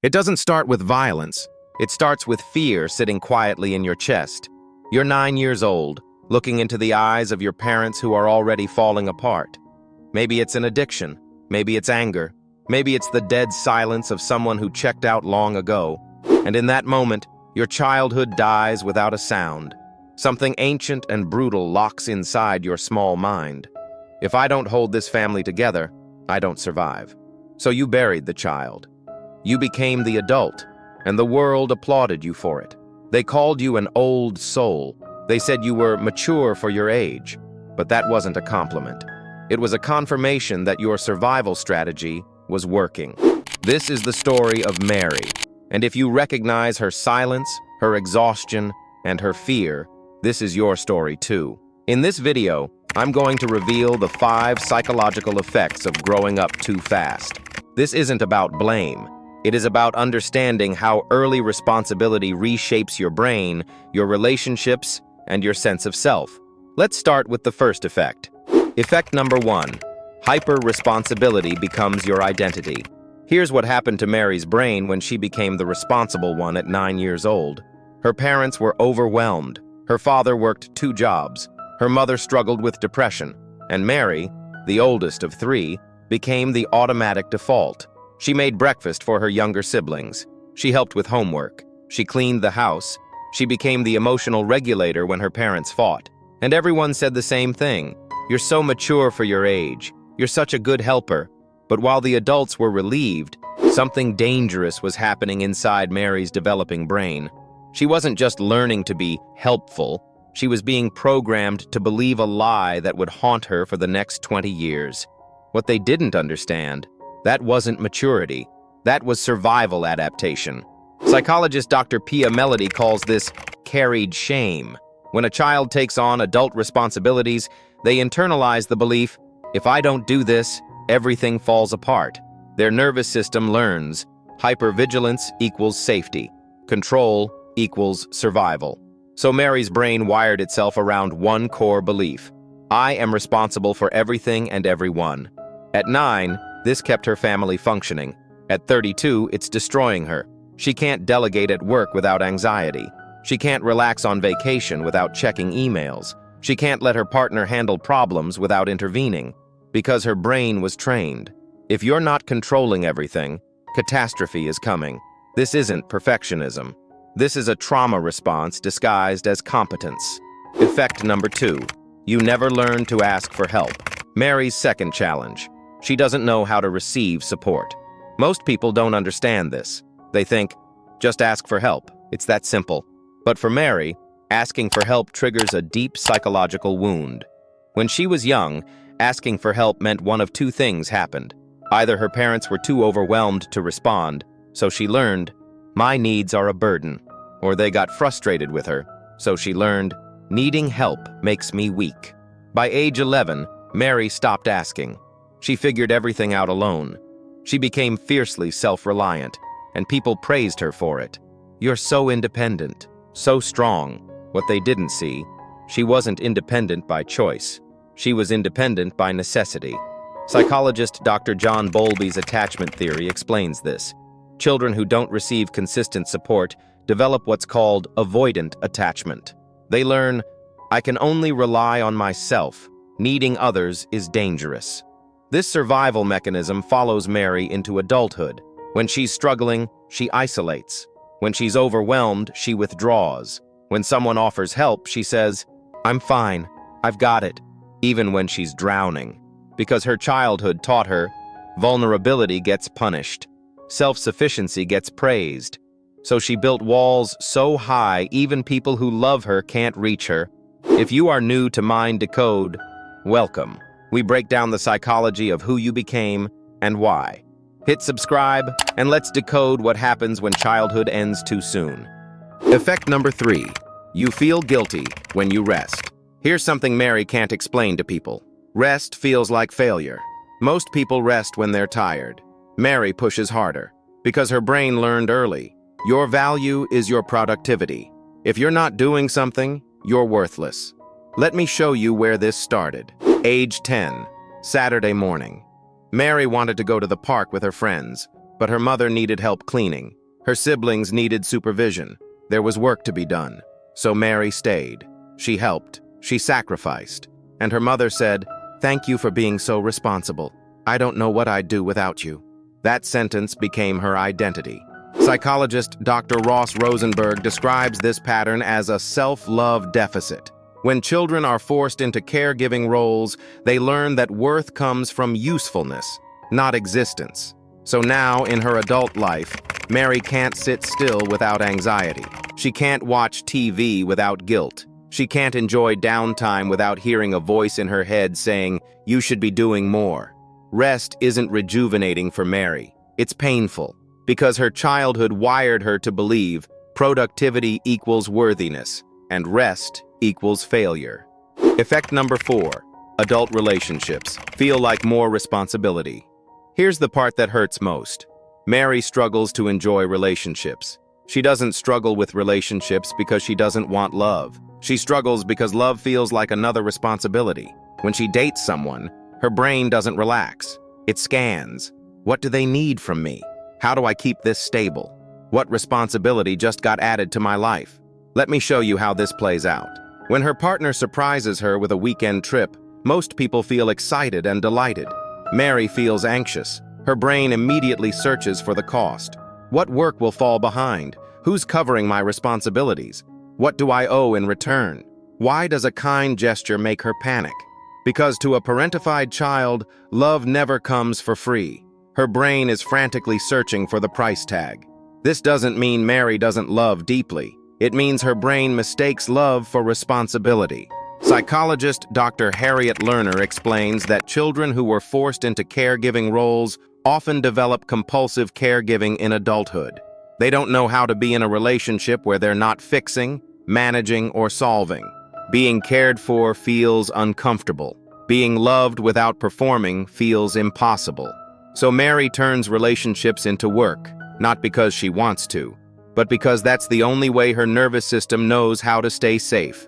It doesn't start with violence. It starts with fear sitting quietly in your chest. You're 9 years old, looking into the eyes of your parents who are already falling apart. Maybe it's an addiction. Maybe it's anger. Maybe it's the dead silence of someone who checked out long ago. And in that moment, your childhood dies without a sound. Something ancient and brutal locks inside your small mind. If I don't hold this family together, I don't survive. So you buried the child. You became the adult, and the world applauded you for it. They called you an old soul. They said you were mature for your age. But that wasn't a compliment. It was a confirmation that your survival strategy was working. This is the story of Mary. And if you recognize her silence, her exhaustion, and her fear, this is your story too. In this video, I'm going to reveal the 5 psychological effects of growing up too fast. This isn't about blame. It is about understanding how early responsibility reshapes your brain, your relationships, and your sense of self. Let's start with the first effect. Effect number 1. Hyper-responsibility becomes your identity. Here's what happened to Mary's brain when she became the responsible one at 9 years old. Her parents were overwhelmed. Her father worked 2 jobs. Her mother struggled with depression. And Mary, the oldest of 3, became the automatic default. She made breakfast for her younger siblings. She helped with homework. She cleaned the house. She became the emotional regulator when her parents fought. And everyone said the same thing. You're so mature for your age. You're such a good helper. But while the adults were relieved, something dangerous was happening inside Mary's developing brain. She wasn't just learning to be helpful. She was being programmed to believe a lie that would haunt her for the next 20 years. What they didn't understand, that wasn't maturity. That was survival adaptation. Psychologist Dr. Pia Melody calls this carried shame. When a child takes on adult responsibilities, they internalize the belief, if I don't do this, everything falls apart. Their nervous system learns hypervigilance equals safety. Control equals survival. So Mary's brain wired itself around one core belief. I am responsible for everything and everyone. At 9, this kept her family functioning. At 32, it's destroying her. She can't delegate at work without anxiety. She can't relax on vacation without checking emails. She can't let her partner handle problems without intervening, because her brain was trained. If you're not controlling everything, catastrophe is coming. This isn't perfectionism. This is a trauma response disguised as competence. Effect number 2. You never learn to ask for help. Mary's second challenge. She doesn't know how to receive support. Most people don't understand this. They think, just ask for help. It's that simple. But for Mary, asking for help triggers a deep psychological wound. When she was young, asking for help meant one of 2 things happened. Either her parents were too overwhelmed to respond, so she learned, my needs are a burden. Or they got frustrated with her, so she learned, needing help makes me weak. By age 11, Mary stopped asking. She figured everything out alone. She became fiercely self-reliant, and people praised her for it. You're so independent, so strong. What they didn't see, she wasn't independent by choice. She was independent by necessity. Psychologist Dr. John Bowlby's attachment theory explains this. Children who don't receive consistent support develop what's called avoidant attachment. They learn, I can only rely on myself. Needing others is dangerous. This survival mechanism follows Mary into adulthood. When she's struggling, she isolates. When she's overwhelmed, she withdraws. When someone offers help, she says, I'm fine, I've got it, even when she's drowning. Because her childhood taught her, vulnerability gets punished. Self-sufficiency gets praised. So she built walls so high even people who love her can't reach her. If you are new to Mind Decode, welcome. We break down the psychology of who you became and why. Hit subscribe and let's decode what happens when childhood ends too soon. Effect number 3. You feel guilty when you rest. Here's something Mary can't explain to people. Rest feels like failure. Most people rest when they're tired. Mary pushes harder because her brain learned early. Your value is your productivity. If you're not doing something, you're worthless. Let me show you where this started. Age 10, Saturday morning. Mary wanted to go to the park with her friends. But her mother needed help cleaning. Her siblings needed supervision. There was work to be done. So Mary stayed. She helped. She sacrificed. And her mother said, "Thank you for being so responsible. I don't know what I'd do without you." That sentence became her identity. Psychologist Dr. Ross Rosenberg describes this pattern as a self-love deficit. When children are forced into caregiving roles, they learn that worth comes from usefulness, not existence. So now, in her adult life, Mary can't sit still without anxiety. She can't watch TV without guilt. She can't enjoy downtime without hearing a voice in her head saying, "You should be doing more." Rest isn't rejuvenating for Mary. It's painful, because her childhood wired her to believe productivity equals worthiness, and rest equals failure. Effect number 4, adult relationships feel like more responsibility. Here's the part that hurts most. Mary struggles to enjoy relationships. She doesn't struggle with relationships because she doesn't want love. She struggles because love feels like another responsibility. When she dates someone, her brain doesn't relax. It scans. What do they need from me? How do I keep this stable? What responsibility just got added to my life? Let me show you how this plays out. When her partner surprises her with a weekend trip, most people feel excited and delighted. Mary feels anxious. Her brain immediately searches for the cost. What work will fall behind? Who's covering my responsibilities? What do I owe in return? Why does a kind gesture make her panic? Because to a parentified child, love never comes for free. Her brain is frantically searching for the price tag. This doesn't mean Mary doesn't love deeply. It means her brain mistakes love for responsibility. Psychologist Dr. Harriet Lerner explains that children who were forced into caregiving roles often develop compulsive caregiving in adulthood. They don't know how to be in a relationship where they're not fixing, managing, or solving. Being cared for feels uncomfortable. Being loved without performing feels impossible. So Mary turns relationships into work, not because she wants to, but because that's the only way her nervous system knows how to stay safe.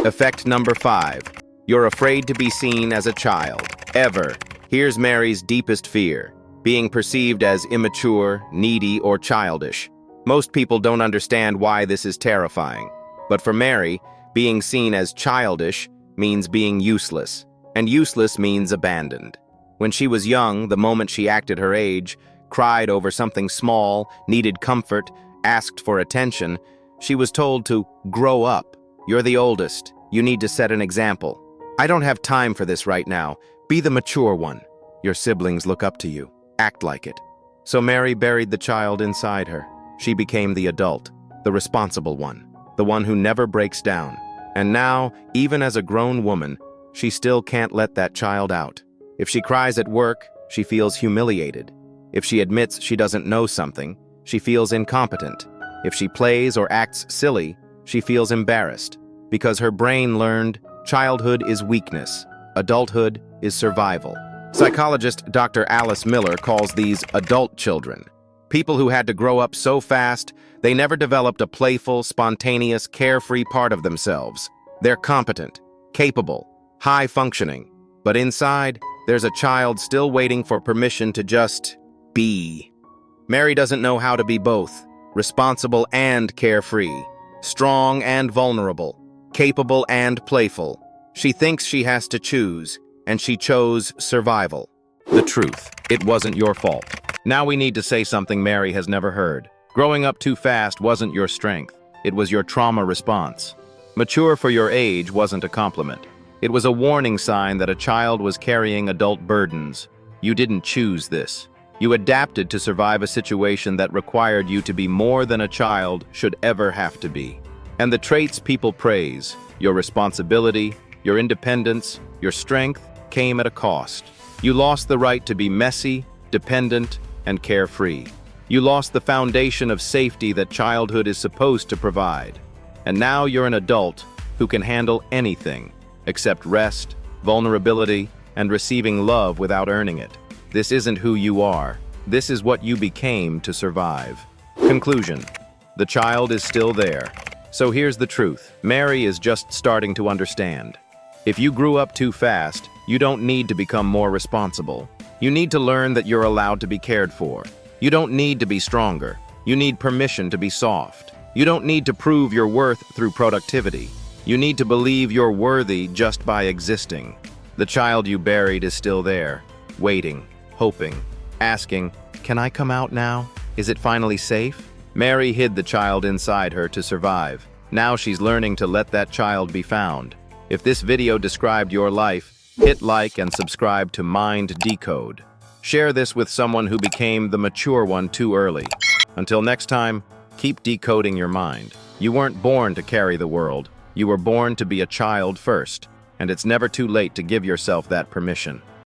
Effect number 5. You're afraid to be seen as a child. Ever. Here's Mary's deepest fear: being perceived as immature, needy, or childish. Most people don't understand why this is terrifying. But for Mary, being seen as childish means being useless, and useless means abandoned. When she was young, the moment she acted her age, cried over something small, needed comfort, asked for attention, she was told to grow up. You're the oldest. You need to set an example. I don't have time for this right now. Be the mature one. Your siblings look up to you. Act like it. So Mary buried the child inside her. She became the adult, the responsible one, the one who never breaks down. And now, even as a grown woman, she still can't let that child out. If she cries at work, she feels humiliated. If she admits she doesn't know something, she feels incompetent. If she plays or acts silly, she feels embarrassed. Because her brain learned childhood is weakness, adulthood is survival. Psychologist Dr. Alice Miller calls these adult children. People who had to grow up so fast, they never developed a playful, spontaneous, carefree part of themselves. They're competent, capable, high-functioning. But inside, there's a child still waiting for permission to just be. Mary doesn't know how to be both, responsible and carefree, strong and vulnerable, capable and playful. She thinks she has to choose, and she chose survival. The truth: it wasn't your fault. Now we need to say something Mary has never heard. Growing up too fast wasn't your strength. It was your trauma response. Mature for your age wasn't a compliment. It was a warning sign that a child was carrying adult burdens. You didn't choose this. You adapted to survive a situation that required you to be more than a child should ever have to be. And the traits people praise, your responsibility, your independence, your strength, came at a cost. You lost the right to be messy, dependent, and carefree. You lost the foundation of safety that childhood is supposed to provide. And now you're an adult who can handle anything except rest, vulnerability, and receiving love without earning it. This isn't who you are. This is what you became to survive. Conclusion: the child is still there. So here's the truth. Mary is just starting to understand. If you grew up too fast, you don't need to become more responsible. You need to learn that you're allowed to be cared for. You don't need to be stronger. You need permission to be soft. You don't need to prove your worth through productivity. You need to believe you're worthy just by existing. The child you buried is still there, waiting, hoping, asking, "Can I come out now? Is it finally safe?" Mary hid the child inside her to survive. Now she's learning to let that child be found. If this video described your life, hit like and subscribe to Mind Decode. Share this with someone who became the mature one too early. Until next time, keep decoding your mind. You weren't born to carry the world. You were born to be a child first, and it's never too late to give yourself that permission.